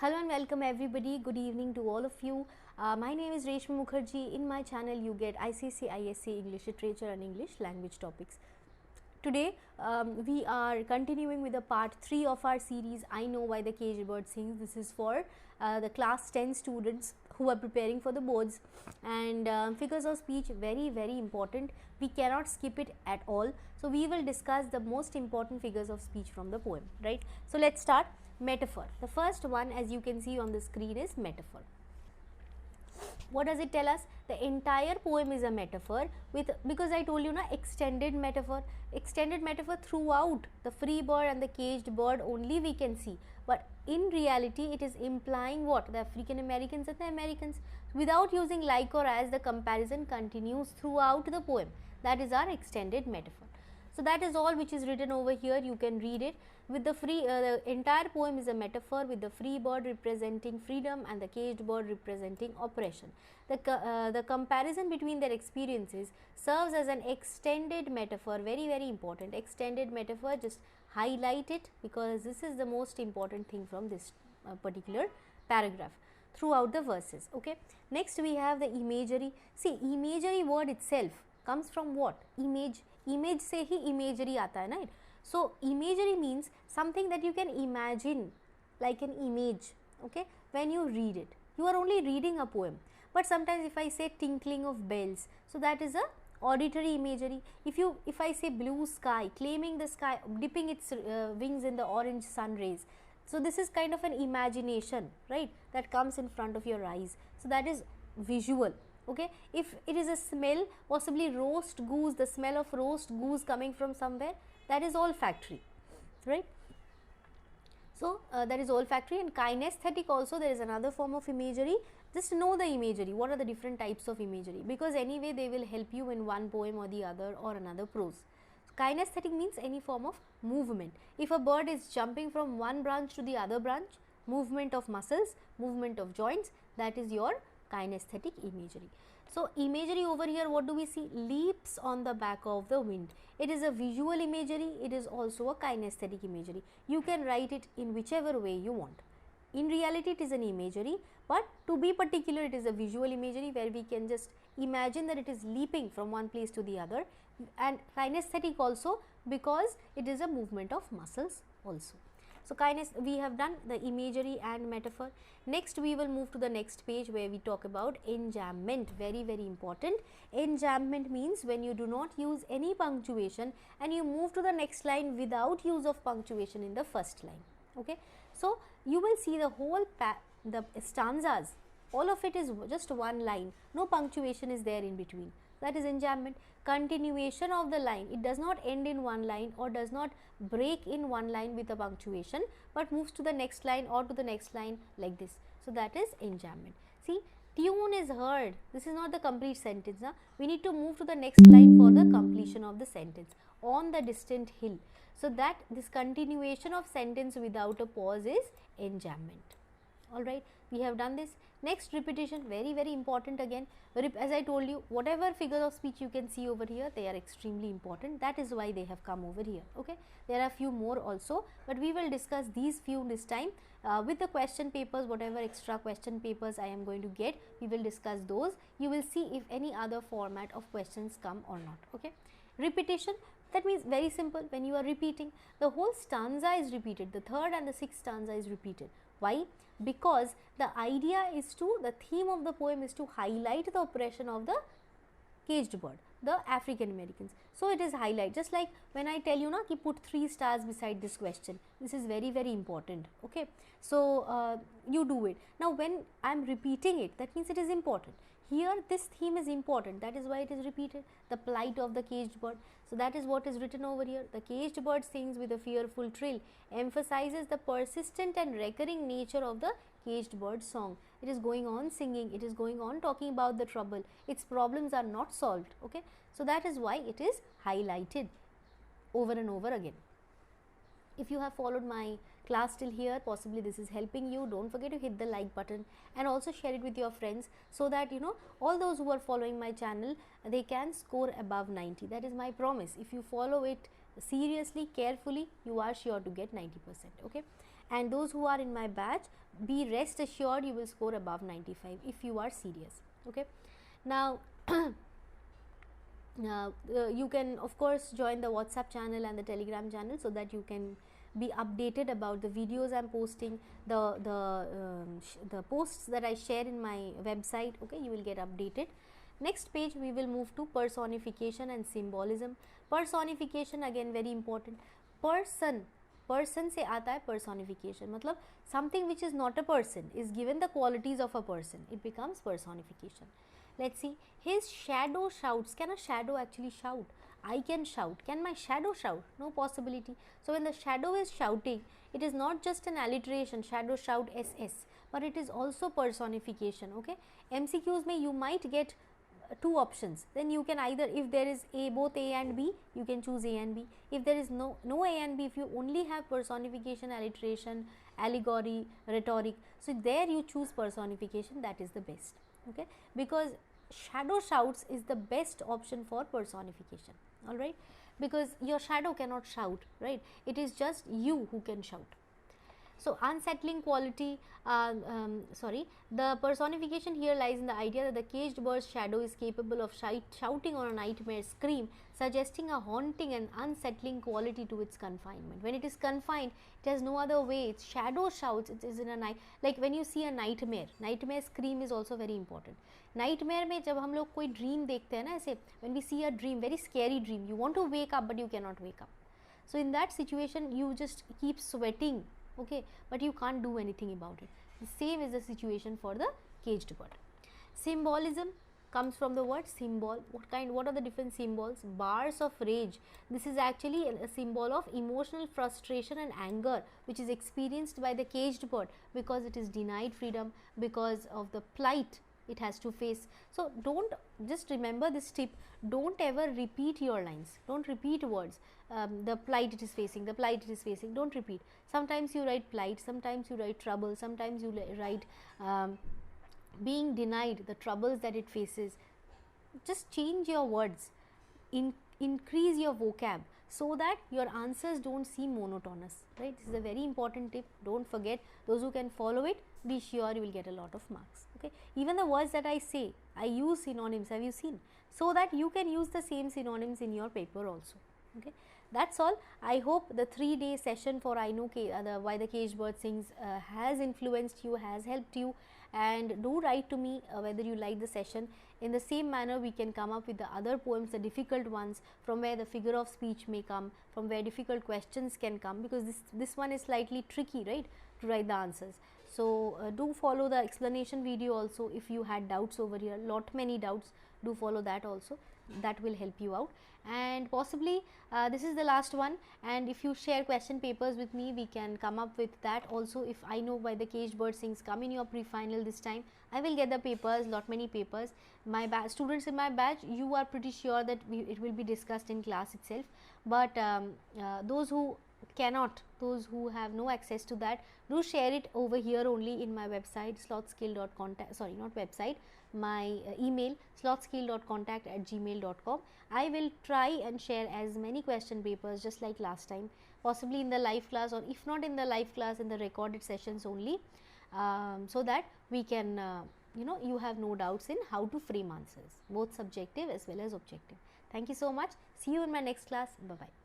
Hello and welcome everybody. Good evening to all of you. My name is Reshmi Mukherjee. In my channel you get ICSE, ISC, English Literature and English Language topics. Today we are continuing with the part 3 of our series I Know Why the Caged Bird Sings. This is for the class 10 students who are preparing for the boards, and figures of speech very important. We cannot skip it at all. So we will discuss the most important figures of speech from the poem, right? So let's start. Metaphor. The first one, as you can see on the screen, is metaphor. What does it tell us? The entire poem is a metaphor because I told you na, extended metaphor throughout. The free bird and the caged bird only we can see, but in reality it is implying what? The African Americans and the Americans. Without using like or as, the comparison continues throughout the poem. That is our extended metaphor. So that is all which is written over here. You can read it. With the the entire poem is a metaphor, with the free bird representing freedom and the caged bird representing oppression. The comparison between their experiences serves as an extended metaphor. Very important. Extended metaphor, just highlight it because this is the most important thing from this particular paragraph throughout the verses. Okay. Next we have the imagery. See, imagery word itself comes from what? Image से ही imagery आता है ना. So imagery means something that you can imagine, like an image. Okay, when you read it, you are only reading a poem. But sometimes if I say tinkling of bells, so that is a auditory imagery. If I say blue sky, claiming the sky, dipping its wings in the orange sun rays, so this is kind of an imagination, right, that comes in front of your eyes. So that is visual. Okay, if it is a smell, possibly roast goose, the smell of roast goose coming from somewhere, that is olfactory, right? So that is olfactory. And kinesthetic also, there is another form of imagery. Just know the imagery, what are the different types of imagery, because anyway they will help you in one poem or the other or another prose. So kinesthetic means any form of movement. If a bird is jumping from one branch to the other branch, movement of muscles, movement of joints, that is your kinesthetic imagery. So imagery over here, what do we see? Leaps on the back of the wind. It is a visual imagery, it is also a kinesthetic imagery. You can write it in whichever way you want. In reality it is an imagery, but to be particular it is a visual imagery where we can just imagine that it is leaping from one place to the other, and kinesthetic also because it is a movement of muscles also. So we have done the imagery and metaphor. Next we will move to the next page where we talk about enjambment. Very important. Enjambment means when you do not use any punctuation and you move to the next line without use of punctuation in the first line. Okay, so you will see the whole the stanzas, all of it is just one line, no punctuation is there in between. That is enjambment. Continuation of the line, it does not end in one line or does not break in one line with a punctuation, but moves to the next line or to the next line like this. So that is enjambment. See, tune is heard. This is not the complete sentence. Huh? We need to move to the next line for the completion of the sentence. On the distant hill. So that this continuation of sentence without a pause is enjambment. Alright, we have done this. Next, repetition, very important again. As I told you, whatever figure of speech you can see over here, they are extremely important. That is why they have come over here. Okay, there are a few more also, but we will discuss these few this time. With the question papers, whatever extra question papers I am going to get, we will discuss those. You will see if any other format of questions come or not. Okay, repetition, that means very simple. When you are repeating, the whole stanza is repeated. The third and the sixth stanza is repeated. Why? Because the idea is the theme of the poem is to highlight the oppression of the caged bird, the African Americans. So it is highlight, just like when I tell you na ki put 3 stars beside this question. This is very important. Okay, so you do it. Now when I am repeating it, that means it is important. Here this theme is important, that is why it is repeated, the plight of the caged bird. So that is what is written over here. The caged bird sings with a fearful trill, emphasizes the persistent and recurring nature of the caged bird song. It is going on singing, it is going on talking about the trouble, its problems are not solved. Okay, so that is why it is highlighted over and over again. If you have followed my class till here, possibly this is helping you. Don't forget to hit the like button and also share it with your friends so that all those who are following my channel, they can score above 90. That is my promise. If you follow it seriously, carefully, you are sure to get 90%. Okay, and those who are in my batch, be rest assured you will score above 95 if you are serious. Okay, now you can of course join the WhatsApp channel and the Telegram channel, so that you can be updated about the videos I'm posting, the posts that I share in my website. Okay, you will get updated. Next page we will move to personification and symbolism. Personification again very important. Person से आता है personification, मतलब something which is not a person is given the qualities of a person, it becomes personification. Let's see, his shadow shouts. Can a shadow actually shout? I can shout. Can my shadow shout? No possibility. So when the shadow is shouting, it is not just an alliteration, shadow shout SS, but it is also personification. Okay, MCQs may you might get two options, then you can either, if there is both A and B, you can choose A and B. If there is no A and B, if you only have personification, alliteration, allegory, rhetoric, so there you choose personification, that is the best. Okay, because shadow shouts is the best option for personification. All right, because your shadow cannot shout, right? It is just you who can shout. So unsettling quality, the personification here lies in the idea that the caged bird's shadow is capable of shouting on a nightmare scream, suggesting a haunting and unsettling quality to its confinement. When it is confined, it has no other way. Its shadow shouts. It is in a night, like when you see a nightmare scream is also very important. Nightmare में जब हम लोग कोई dream देखते हैं ना, ऐसे when we see a dream, very scary dream, you want to wake up but you cannot wake up. So in that situation you just keep sweating. Okay, but you can't do anything about it. The same is the situation for the caged bird. Symbolism comes from the word symbol. What are the different symbols? Bars of rage. This is actually a symbol of emotional frustration and anger which is experienced by the caged bird because it is denied freedom, because of the plight it has to face. So don't, just remember this tip, don't ever repeat your lines, don't repeat words. The plight it is facing, the plight it is facing, don't repeat. Sometimes you write plight, sometimes you write trouble, sometimes you write being denied, the troubles that it faces. Just change your words, increase your vocab, so that your answers don't seem monotonous, right? This is a very important tip, don't forget. Those who can follow it, be sure you will get a lot of marks. Okay, even the words that I say, I use synonyms, have you seen? So that you can use the same synonyms in your paper also. Okay, that's all. I hope the 3-day session for I know why the caged bird sings has influenced you, has helped you, and do write to me whether you like the session. In the same manner, we can come up with the other poems, the difficult ones, from where the figure of speech may come, from where difficult questions can come, because this one is slightly tricky, right, to write the answers. So do follow the explanation video also. If you had doubts over here, many doubts, do follow that also, that will help you out. And possibly this is the last one, and if you share question papers with me, we can come up with that also. If I know why the caged bird sings come in your pre-final this time, I will get the papers, many papers. My students in my batch, you are pretty sure that it will be discussed in class itself, but those who cannot, those who have no access to that, do share it over here only in my website slothskill.contact, sorry, not website, my email slothskill.contact@gmail.com. I will try and share as many question papers just like last time, possibly in the live class, or if not in the live class, in the recorded sessions only, so that we can you have no doubts in how to frame answers, both subjective as well as objective. Thank you so much. See you in my next class. Bye bye.